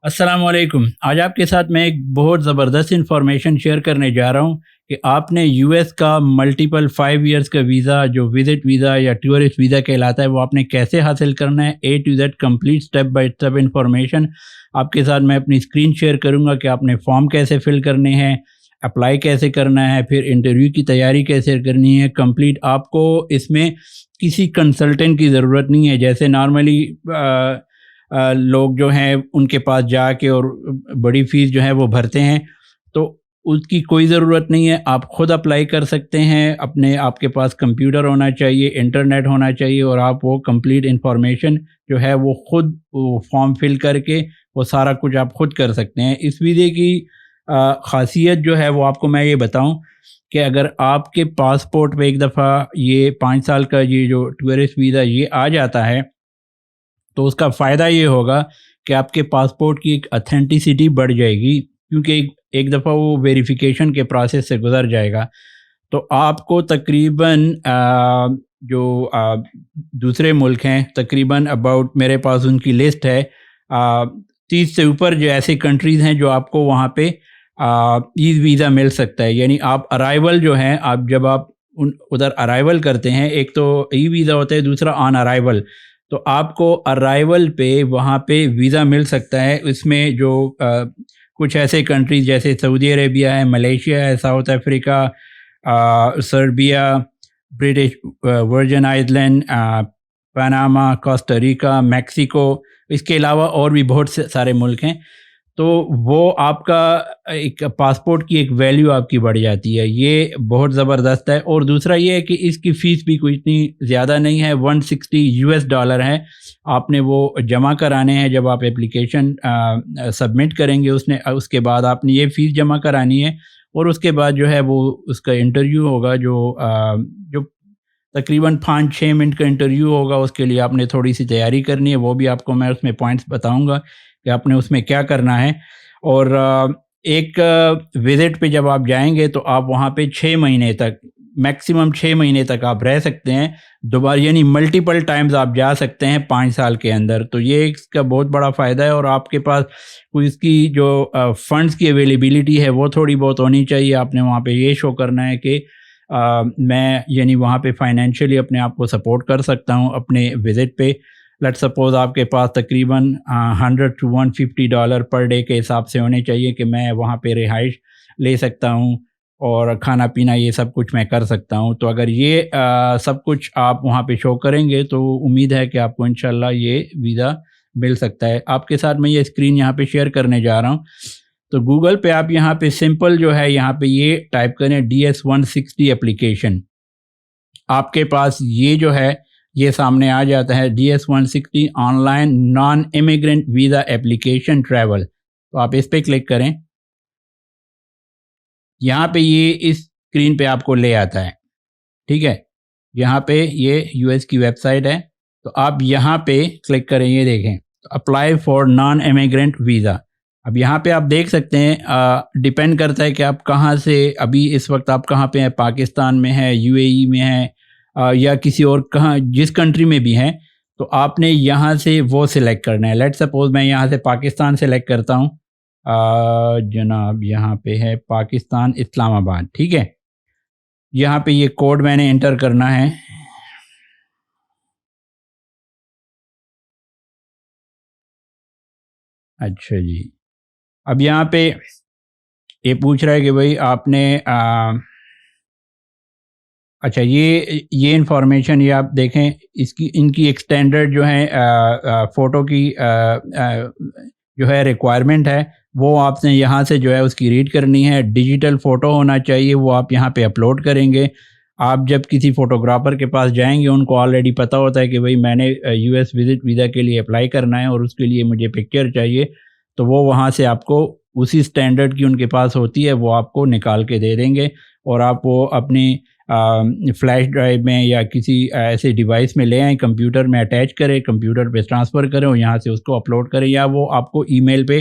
अस्सलाम वालेकुम। आज आपके साथ मैं एक बहुत ज़बरदस्त इंफॉर्मेशन शेयर करने जा रहा हूँ कि आपने यूएस का मल्टीपल 5 इयर्स का वीज़ा जो विज़िट वीज़ा या टूरिस्ट वीज़ा कहलाता है वो आपने कैसे हासिल करना है। A to Z complete step by step information आपके साथ मैं अपनी स्क्रीन शेयर करूँगा कि आपने फॉर्म कैसे फिल करने हैं, अप्लाई कैसे करना है, फिर इंटरव्यू की तैयारी कैसे करनी है कंप्लीट। आपको इसमें किसी कंसल्टेंट की ज़रूरत नहीं है। जैसे नॉर्मली लोग जो हैं उनके पास जाके और बड़ी फ़ीस जो है वो भरते हैं, तो उसकी कोई ज़रूरत नहीं है। आप खुद अप्लाई कर सकते हैं। आपके पास कंप्यूटर होना चाहिए, इंटरनेट होना चाहिए और आप वो कंप्लीट इन्फॉर्मेशन जो है वो खुद वो फॉर्म फिल करके वो सारा कुछ आप खुद कर सकते हैं। इस वीज़े की ख़ासियत जो है वो आपको मैं ये बताऊं कि अगर आपके पासपोर्ट पे एक दफ़ा ये 5 साल का ये जो टूरिस्ट वीज़ा ये आ जाता है, तो उसका फ़ायदा ये होगा कि आपके पासपोर्ट की एक ऑथेंटिसिटी बढ़ जाएगी, क्योंकि एक एक दफ़ा वो वेरिफ़िकेशन के प्रोसेस से गुज़र जाएगा। तो आपको तकरीबन जो दूसरे मुल्क हैं, तकरीबन अबाउट मेरे पास उनकी लिस्ट है, 30 से ऊपर जो ऐसे कंट्रीज़ हैं जो आपको वहाँ पे ई वीज़ा मिल सकता है। यानी आप अराइवल जो हैं, आप जब आप उधर अराइवल करते हैं, एक तो ई वीज़ा होता है, दूसरा ऑन अराइवल। तो आपको अराइवल पे वहाँ पे वीज़ा मिल सकता है। इसमें जो कुछ ऐसे कंट्रीज़ जैसे सऊदी अरेबिया है, मलेशिया है, south Africa, Serbia, British virgin island, Panama, Costa Rica, Mexico, इसके अलावा और भी बहुत से सारे मुल्क हैं। तो वो आपका एक पासपोर्ट की एक वैल्यू आपकी बढ़ जाती है, ये बहुत ज़बरदस्त है। और दूसरा ये है कि इसकी फ़ीस भी कोई इतनी ज़्यादा नहीं है, $160 है। आपने वो जमा कराने हैं जब आप एप्लीकेशन सबमिट करेंगे, उसके बाद आपने ये फ़ीस जमा करानी है और उसके बाद जो है वो उसका इंटरव्यू होगा, जो तकरीबन 5-6 मिनट का इंटरव्यू होगा। उसके लिए आपने थोड़ी सी तैयारी करनी है, वो भी आपको मैं उसमें पॉइंट्स बताऊंगा कि आपने उसमें क्या करना है। और एक विज़िट पे जब आप जाएंगे तो आप वहाँ पे 6 महीने तक, मैक्सिमम 6 महीने तक आप रह सकते हैं दोबारा, यानी मल्टीपल टाइम्स आप जा सकते हैं 5 साल के अंदर। तो ये इसका बहुत बड़ा फ़ायदा है। और आपके पास कोई इसकी जो फ़ंड्स की अवेलेबिलिटी है वो थोड़ी बहुत होनी चाहिए। आपने वहाँ पे ये शो करना है कि मैं यानी वहाँ पे फाइनेंशियली अपने आप को सपोर्ट कर सकता हूँ अपने विज़िट पे। लेट्स सपोज़ आपके पास तकरीबन $100 to $150 पर डे के हिसाब से होने चाहिए कि मैं वहाँ पे रिहाइश ले सकता हूँ और खाना पीना ये सब कुछ मैं कर सकता हूँ। तो अगर ये सब कुछ आप वहाँ पे शो करेंगे तो उम्मीद है कि आपको इंशाल्लाह ये वीज़ा मिल सकता है। आपके साथ मैं ये स्क्रीन यहाँ पे शेयर करने जा रहा हूँ। तो गूगल पे आप यहाँ पे सिंपल जो है यहाँ पे ये टाइप करें DS-160 एप्लीकेशन। आपके पास ये जो है ये सामने आ जाता है, DS-160 online non immigrant visa application travel. तो आप इस पे क्लिक करें। यहाँ पे ये इस स्क्रीन पे आपको ले आता है, ठीक है। यहाँ पे ये यूएस की वेबसाइट है, तो आप यहाँ पे क्लिक करें, ये देखें apply for non immigrant visa. अब यहाँ पे आप देख सकते हैं, डिपेंड करता है कि आप कहाँ से अभी इस वक्त आप कहाँ पे हैं, पाकिस्तान में है, यूएई में है, या किसी और कहाँ जिस कंट्री में भी हैं। तो आपने यहाँ से वो सिलेक्ट करना है। लेट्स सपोज मैं यहाँ से पाकिस्तान सेलेक्ट करता हूँ। जनाब यहाँ पे है पाकिस्तान, इस्लामाबाद, ठीक है। यहाँ पे ये कोड मैंने एंटर करना है। अच्छा जी, अब यहाँ पे ये पूछ रहा है कि भाई आपने अच्छा ये इंफॉर्मेशन ये आप देखें, इसकी इनकी एक स्टैंडर्ड जो है फ़ोटो की जो है रिक्वायरमेंट है, वो आपने यहाँ से जो है उसकी रीड करनी है। डिजिटल फ़ोटो होना चाहिए, वो आप यहाँ पे अपलोड करेंगे। आप जब किसी फ़ोटोग्राफ़र के पास जाएंगे उनको ऑलरेडी पता होता है कि भाई मैंने यूएस विज़िट वीज़ा के लिए अप्लाई करना है और उसके लिए मुझे पिक्चर चाहिए। तो वो वहाँ से आपको उसी स्टैंडर्ड की उनके पास होती है, वो आपको निकाल के दे देंगे और आप वो अपनी फ्लैश ड्राइव में या किसी ऐसे डिवाइस में ले आएँ, कंप्यूटर में अटैच करें, कंप्यूटर पे ट्रांसफ़र करें और यहाँ से उसको अपलोड करें, या वो आपको ईमेल पे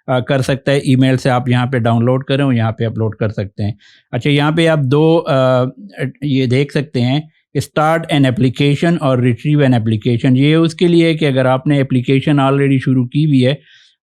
कर सकता है। ईमेल से आप यहाँ पे डाउनलोड करें और यहाँ पे अपलोड कर सकते हैं। अच्छा, यहाँ पे आप दो ये देख सकते हैं कि स्टार्ट एन एप्लीकेशन और रिट्रीव एन एप्लीकेशन। ये उसके लिए है कि अगर आपने एप्लीकेशन ऑलरेडी शुरू की हुई है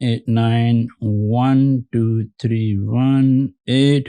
891231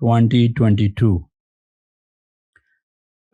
2022.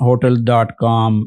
hotel.com,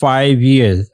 5 years،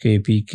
KPK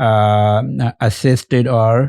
assisted or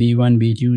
B1 B2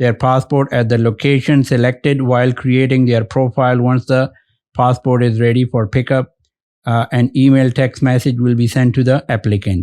their passport at the location selected while creating their profile. Once the passport is ready for pickup, an email text message will be sent to the applicant.